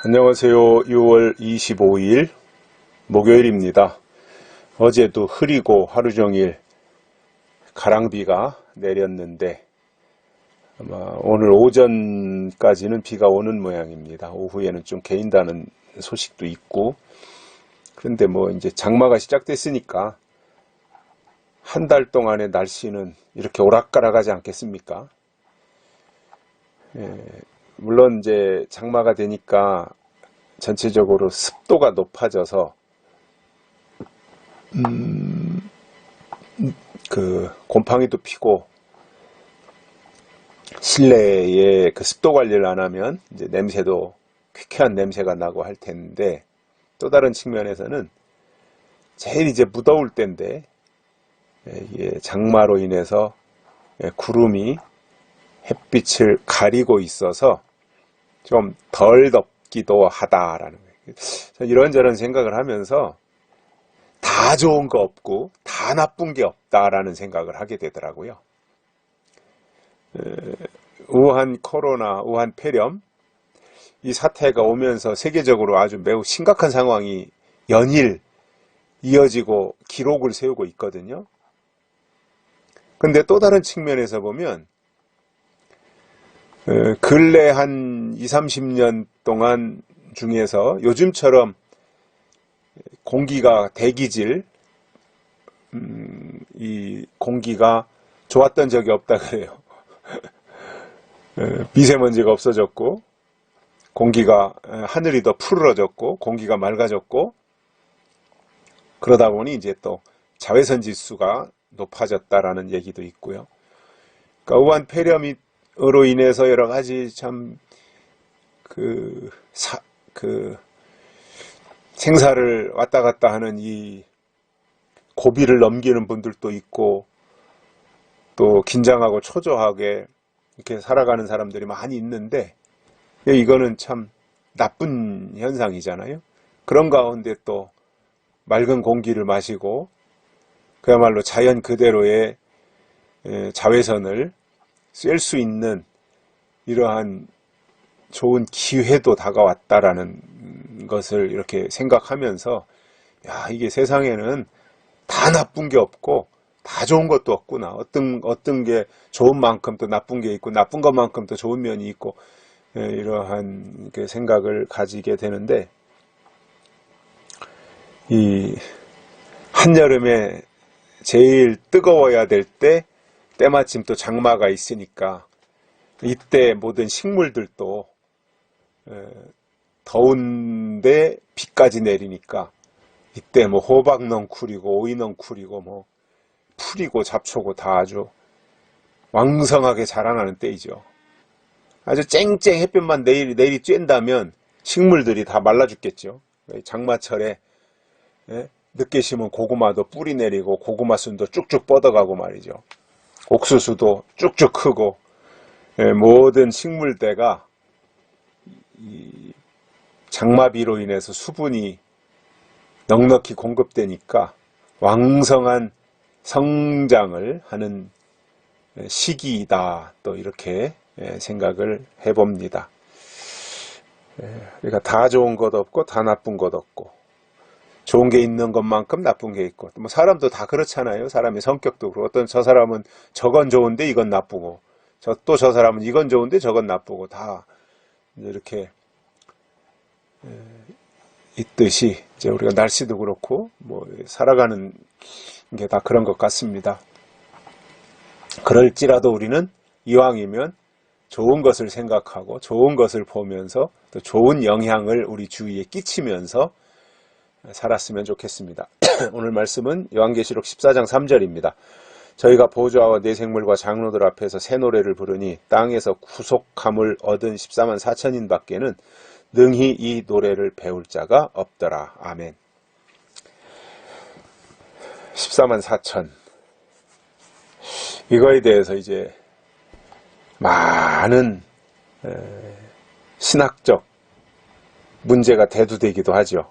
안녕하세요. 6월 25일 목요일입니다. 어제도 흐리고 하루 종일 가랑비가 내렸는데 아마 오늘 오전까지는 비가 오는 모양입니다. 오후에는 좀 개인다는 소식도 있고, 그런데 뭐 이제 장마가 시작됐으니까 한 달 동안의 날씨는 이렇게 오락가락하지 않겠습니까? 물론 이제 장마가 되니까 전체적으로 습도가 높아져서 곰팡이도 피고, 실내에 그 습도 관리를 안 하면 이제 냄새도 퀴퀴한 냄새가 나고 할 텐데, 또 다른 측면에서는 제일 이제 무더울 때인데, 이게 장마로 인해서 구름이 햇빛을 가리고 있어서 좀 덜 덥기도 하다라는 거예요. 이런저런 생각을 하면서 다 좋은 거 없고 다 나쁜 게 없다라는 생각을 하게 되더라고요. 우한 코로나, 우한 폐렴, 이 사태가 오면서 세계적으로 아주 매우 심각한 상황이 연일 이어지고 기록을 세우고 있거든요. 근데 또 다른 측면에서 보면 근래 한 20, 30년 동안 중에서 요즘처럼 공기가 대기질, 이 공기가 좋았던 적이 없다 그래요. 미세먼지가 없어졌고, 공기가, 하늘이 더 푸르러졌고, 공기가 맑아졌고, 그러다 보니 이제 또 자외선 지수가 높아졌다라는 얘기도 있고요. 그러니까 우한 폐렴으로 인해서 여러 가지 참 생사를 왔다 갔다 하는 이 고비를 넘기는 분들도 있고, 또 긴장하고 초조하게 이렇게 살아가는 사람들이 많이 있는데, 이거는 참 나쁜 현상이잖아요. 그런 가운데 또 맑은 공기를 마시고 그야말로 자연 그대로의 자외선을 쐴 수 있는 이러한 좋은 기회도 다가왔다라는 것을 이렇게 생각하면서, 야, 이게 세상에는 다 나쁜 게 없고 다 좋은 것도 없구나. 어떤 게 좋은 만큼 또 나쁜 게 있고, 나쁜 것만큼 또 좋은 면이 있고, 이러한 생각을 가지게 되는데, 이 한여름에 제일 뜨거워야 될 때 때마침 또 장마가 있으니까, 이때 모든 식물들도 더운데 비까지 내리니까, 이때 뭐 호박 넝쿨이고 오이 넝쿨이고 뭐 풀이고 잡초고 다 아주 왕성하게 자라나는 때이죠. 아주 쨍쨍 햇볕만 내리 쬐다면 식물들이 다 말라 죽겠죠. 장마철에 늦게 심은 고구마도 뿌리 내리고 고구마 순도 쭉쭉 뻗어가고 말이죠. 옥수수도 쭉쭉 크고, 모든 식물대가 이 장마비로 인해서 수분이 넉넉히 공급되니까 왕성한 성장을 하는 시기이다, 또 이렇게 생각을 해봅니다. 그러니까 다 좋은 것 없고 다 나쁜 것 없고, 좋은 게 있는 것만큼 나쁜 게 있고, 뭐 사람도 다 그렇잖아요. 사람의 성격도 그렇고, 어떤 저 사람은 저건 좋은데 이건 나쁘고, 또 저 사람은 이건 좋은데 저건 나쁘고, 다 이렇게 있듯이 이제 우리가 날씨도 그렇고 뭐 살아가는 게 다 그런 것 같습니다. 그럴지라도 우리는 이왕이면 좋은 것을 생각하고 좋은 것을 보면서 또 좋은 영향을 우리 주위에 끼치면서 살았으면 좋겠습니다. 오늘 말씀은 요한계시록 14장 3절입니다. 저희가 보좌와 네 생물과 장로들 앞에서 새 노래를 부르니 땅에서 구속함을 얻은 14만 4천인 밖에는 능히 이 노래를 배울 자가 없더라. 아멘. 14만 4천. 이거에 대해서 이제 많은 신학적 문제가 대두되기도 하죠.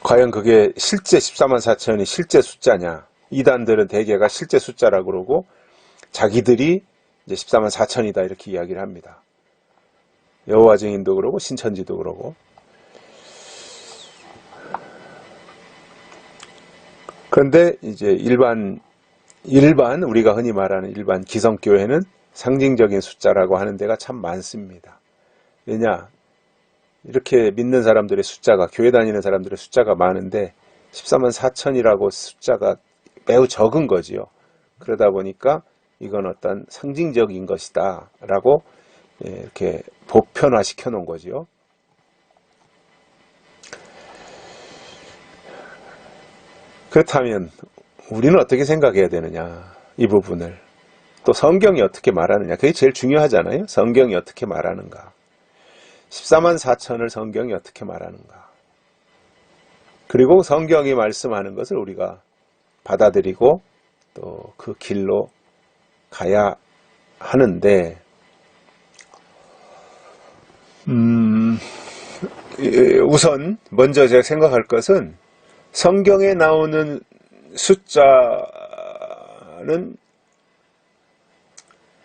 과연 그게 실제 14만 4천이 실제 숫자냐. 이단들은 대개가 실제 숫자라고 그러고, 자기들이 이제 14만 4천이다 이렇게 이야기를 합니다. 여호와 증인도 그러고 신천지도 그러고. 그런데 이제 일반 우리가 흔히 말하는 일반 기성교회는 상징적인 숫자라고 하는 데가 참 많습니다. 왜냐? 이렇게 믿는 사람들의 숫자가, 교회 다니는 사람들의 숫자가 많은데 14만 4천이라고 숫자가 매우 적은 거지요. 그러다 보니까 이건 어떤 상징적인 것이다 라고 이렇게 보편화시켜 놓은 거지요. 그렇다면 우리는 어떻게 생각해야 되느냐, 이 부분을. 또 성경이 어떻게 말하느냐, 그게 제일 중요하잖아요. 성경이 어떻게 말하는가, 14만 4천을 성경이 어떻게 말하는가, 그리고 성경이 말씀하는 것을 우리가 받아들이고 또 그 길로 가야 하는데, 우선 먼저 제가 생각할 것은 성경에 나오는 숫자는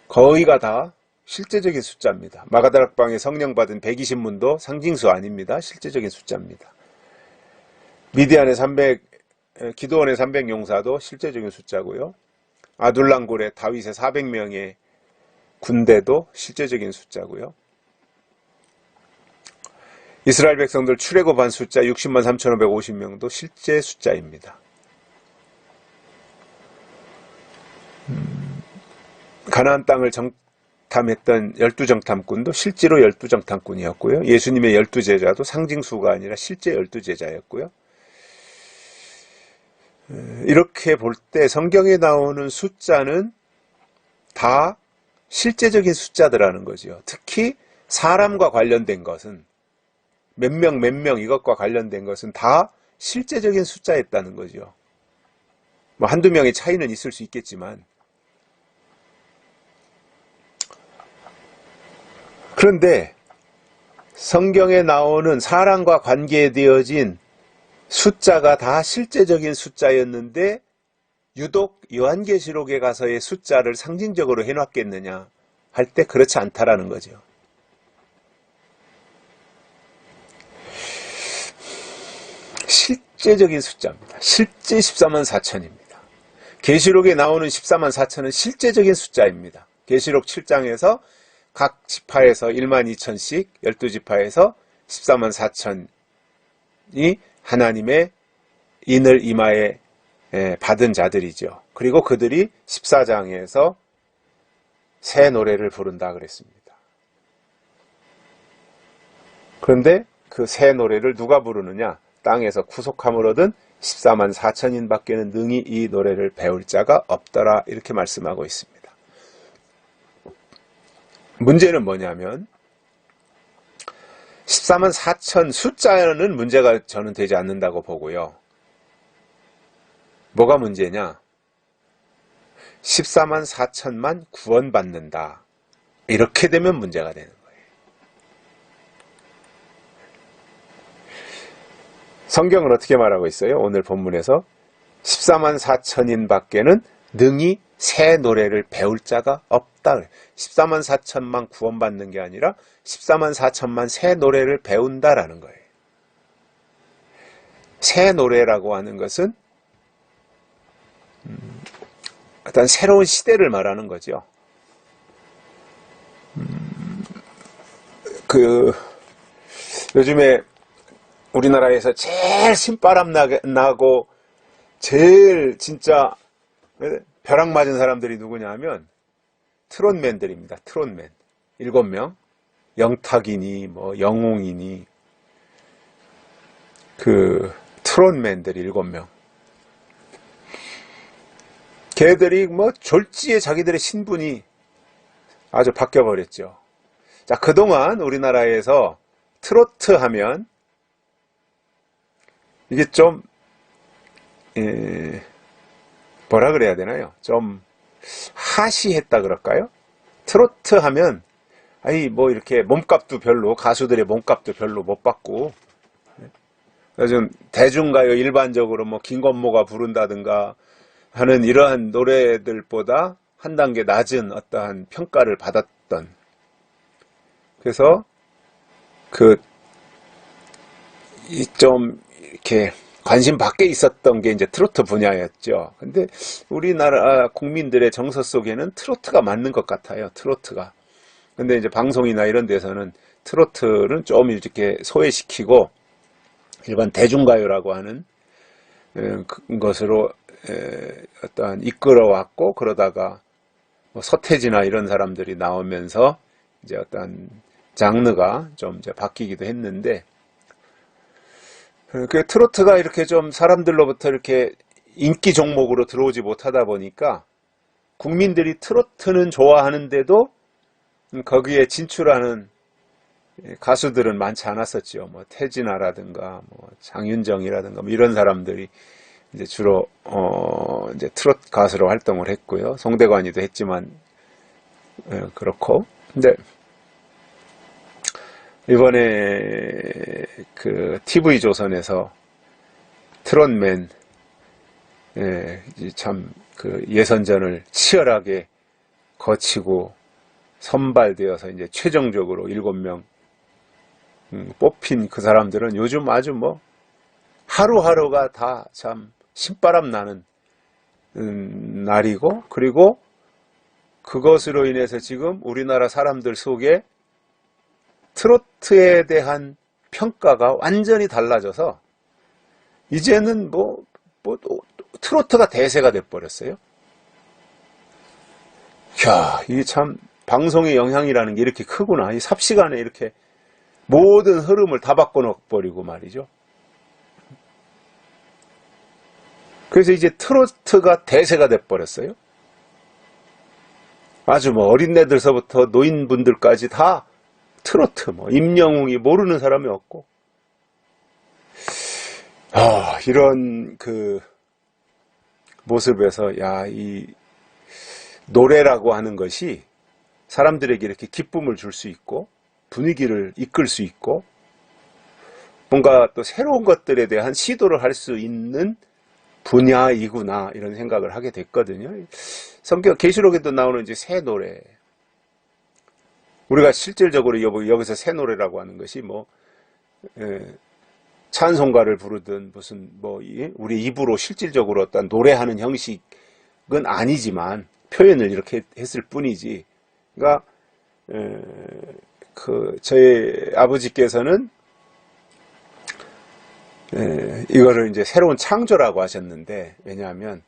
거의가 다 실제적인 숫자입니다. 마가다락방에 성령 받은 120문도 상징수 아닙니다. 실제적인 숫자입니다. 미디안의 300, 기도원의 300용사도 실제적인 숫자고요. 아둘람굴의 다윗의 400명의 군대도 실제적인 숫자고요. 이스라엘 백성들 출애굽한 숫자 60만 3,550명도 실제 숫자입니다. 가나안 땅을 정탐했던 12정탐꾼도 실제로 12정탐꾼이었고요. 예수님의 12제자도 상징수가 아니라 실제 12제자였고요. 이렇게 볼 때 성경에 나오는 숫자는 다 실제적인 숫자들라는 거죠. 특히 사람과 관련된 것은, 몇 명 이것과 관련된 것은 다 실제적인 숫자였다는 거죠. 뭐 한두 명의 차이는 있을 수 있겠지만, 그런데 성경에 나오는 사람과 관계되어진 숫자가 다 실제적인 숫자였는데 유독 요한계시록에 가서의 숫자를 상징적으로 해놨겠느냐 할 때 그렇지 않다라는 거죠. 실제적인 숫자입니다. 실제 14만 4천입니다. 계시록에 나오는 14만 4천은 실제적인 숫자입니다. 계시록 7장에서 각 지파에서 1만 2천씩 12지파에서 14만 4천이 하나님의 인을 이마에 받은 자들이죠. 그리고 그들이 14장에서 새 노래를 부른다 그랬습니다. 그런데 그 새 노래를 누가 부르느냐? 땅에서 구속함을 얻은 14만 4천인 밖에는 능히 이 노래를 배울 자가 없더라, 이렇게 말씀하고 있습니다. 문제는 뭐냐면 14만 4천 숫자는 문제가 저는 되지 않는다고 보고요. 뭐가 문제냐? 14만 4천만 구원받는다, 이렇게 되면 문제가 되는 거예요. 성경은 어떻게 말하고 있어요? 오늘 본문에서 14만 4천인 밖에는 능히 새 노래를 배울 자가 없다. 14만 4천만 구원받는 게 아니라 14만 4천만 새 노래를 배운다라는 거예요. 새 노래라고 하는 것은 어떤 새로운 시대를 말하는 거죠. 요즘에 우리나라에서 제일 신바람 나고 제일 진짜 벼락 맞은 사람들이 누구냐 하면 트롯맨들입니다. 트롯맨 7명, 영탁이니 뭐 영웅이니 그 트롯맨들 7명. 걔들이 뭐 졸지에 자기들의 신분이 아주 바뀌어버렸죠. 자, 그동안 우리나라에서 트로트 하면 이게 좀 뭐라 그래야 되나요? 좀 하시했다 그럴까요? 트로트 하면 아니 뭐 이렇게 몸값도 별로, 가수들의 몸값도 별로 못 받고, 요즘 대중가요 일반적으로 뭐 김건모가 부른다든가 하는 이러한 노래들보다 한 단계 낮은 어떠한 평가를 받았던, 그래서 그, 좀, 이렇게, 관심 밖에 있었던 게 이제 트로트 분야였죠. 근데 우리나라 국민들의 정서 속에는 트로트가 맞는 것 같아요. 트로트가. 근데 이제 방송이나 이런 데서는 트로트는 좀 이렇게 소외시키고 일반 대중가요라고 하는 것으로 어떠한 이끌어왔고, 그러다가 뭐 서태지나 이런 사람들이 나오면서 이제 어떤 장르가 좀 이제 바뀌기도 했는데, 그 트로트가 이렇게 좀 사람들로부터 이렇게 인기 종목으로 들어오지 못하다 보니까 국민들이 트로트는 좋아하는데도 거기에 진출하는 가수들은 많지 않았었죠. 뭐 태진아라든가 뭐 장윤정이라든가 뭐 이런 사람들이 이제 주로 이제 트로트 가수로 활동을 했고요. 송대관이도 했지만 그렇고. 근데 이번에 그 TV 조선에서 트롯맨 참 그 예선전을 치열하게 거치고 선발되어서 이제 최종적으로 7명 뽑힌 그 사람들은 요즘 아주 뭐 하루하루가 다 참 신바람 나는 날이고, 그리고 그것으로 인해서 지금 우리나라 사람들 속에 트로트에 대한 평가가 완전히 달라져서 이제는 트로트가 대세가 돼버렸어요. 이야, 이게 참 방송의 영향이라는 게 이렇게 크구나. 이 삽시간에 이렇게 모든 흐름을 다 바꿔놓버리고 말이죠. 그래서 이제 트로트가 대세가 돼버렸어요. 아주 뭐 어린애들서부터 노인분들까지 다 트로트, 뭐 임영웅이 모르는 사람이 없고, 이런 그 모습에서 이 노래라고 하는 것이 사람들에게 이렇게 기쁨을 줄 수 있고 분위기를 이끌 수 있고 뭔가 또 새로운 것들에 대한 시도를 할 수 있는 분야이구나, 이런 생각을 하게 됐거든요. 성경 계시록에도 나오는 이제 새 노래, 우리가 실질적으로 여기서 새 노래라고 하는 것이 뭐 찬송가를 부르든 무슨 우리 입으로 실질적으로 어떤 노래하는 형식은 아니지만 표현을 이렇게 했을 뿐이지. 그러니까 저희 아버지께서는 이거를 이제 새로운 창조라고 하셨는데, 왜냐하면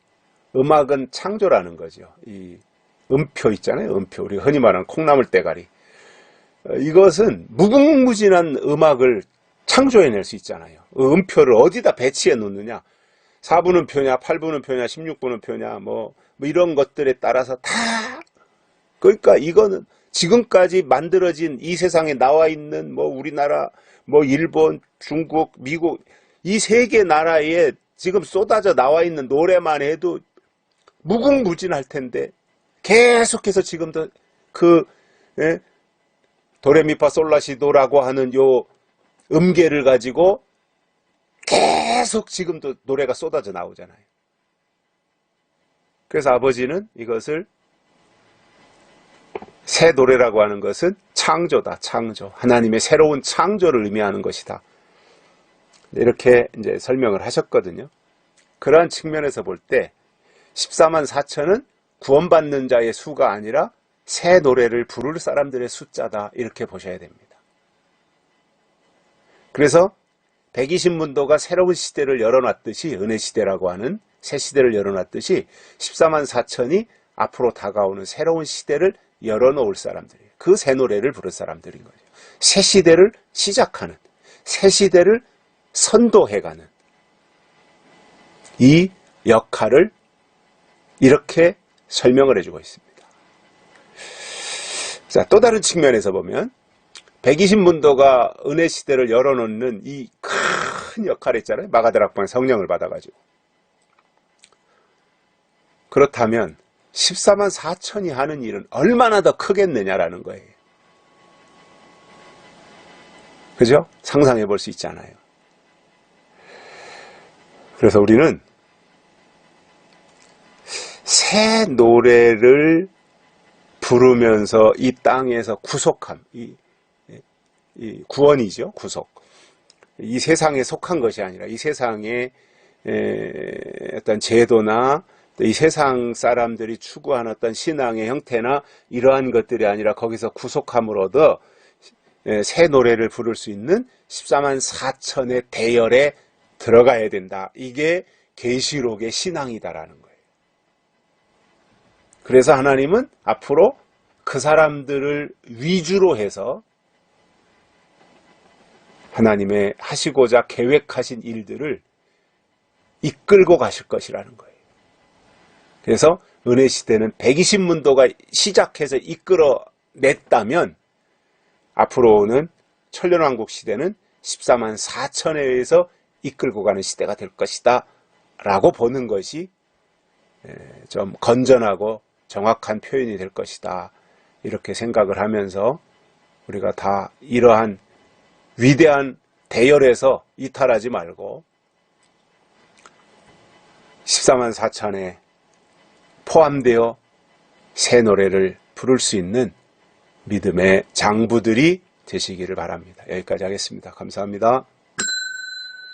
음악은 창조라는 거죠. 이 음표 있잖아요. 음표. 우리가 흔히 말하는 콩나물 대가리. 이것은 무궁무진한 음악을 창조해낼 수 있잖아요. 음표를 어디다 배치해 놓느냐, 4분음 표냐, 8분음 표냐, 16분음 표냐, 뭐 이런 것들에 따라서 다, 그러니까 이거는 지금까지 만들어진 이 세상에 나와 있는 우리나라, 일본, 중국, 미국, 이 세 개 나라에 지금 쏟아져 나와 있는 노래만 해도 무궁무진할 텐데, 계속해서 지금도 도레미파솔라시도라고 하는 요 음계를 가지고 계속 지금도 노래가 쏟아져 나오잖아요. 그래서 아버지는 이것을 새 노래라고 하는 것은 창조다, 창조. 하나님의 새로운 창조를 의미하는 것이다. 이렇게 이제 설명을 하셨거든요. 그러한 측면에서 볼 때 14만 4천은 구원받는 자의 수가 아니라 새 노래를 부를 사람들의 숫자다, 이렇게 보셔야 됩니다. 그래서 120문도가 새로운 시대를 열어놨듯이, 은혜 시대라고 하는 새 시대를 열어놨듯이 14만 4천이 앞으로 다가오는 새로운 시대를 열어놓을 사람들이에요. 그 새 노래를 부를 사람들인 거죠. 새 시대를 시작하는, 새 시대를 선도해가는 이 역할을 이렇게 설명을 해주고 있습니다. 자, 또 다른 측면에서 보면 120문도가 은혜 시대를 열어놓는 이 큰 역할 있잖아요. 마가다락방에 성령을 받아가지고. 그렇다면 14만 4천이 하는 일은 얼마나 더 크겠느냐라는 거예요. 그죠? 상상해 볼 수 있잖아요. 그래서 우리는 새 노래를 부르면서 이 땅에서 구속함, 이 구원이죠. 구속. 이 세상에 속한 것이 아니라 이 세상의 어떤 제도나 또 이 세상 사람들이 추구하는 어떤 신앙의 형태나 이러한 것들이 아니라 거기서 구속함을 얻어 새 노래를 부를 수 있는 14만 4천의 대열에 들어가야 된다. 이게 계시록의 신앙이다라는 거예요. 그래서 하나님은 앞으로 그 사람들을 위주로 해서 하나님의 하시고자 계획하신 일들을 이끌고 가실 것이라는 거예요. 그래서 은혜 시대는 120문도가 시작해서 이끌어냈다면 앞으로 오는 천년왕국 시대는 14만 4천에 의해서 이끌고 가는 시대가 될 것이다 라고 보는 것이 좀 건전하고 정확한 표현이 될 것이다 이렇게 생각을 하면서 우리가 다 이러한 위대한 대열에서 이탈하지 말고 14만 4천에 포함되어 새 노래를 부를 수 있는 믿음의 장부들이 되시기를 바랍니다. 여기까지 하겠습니다. 감사합니다.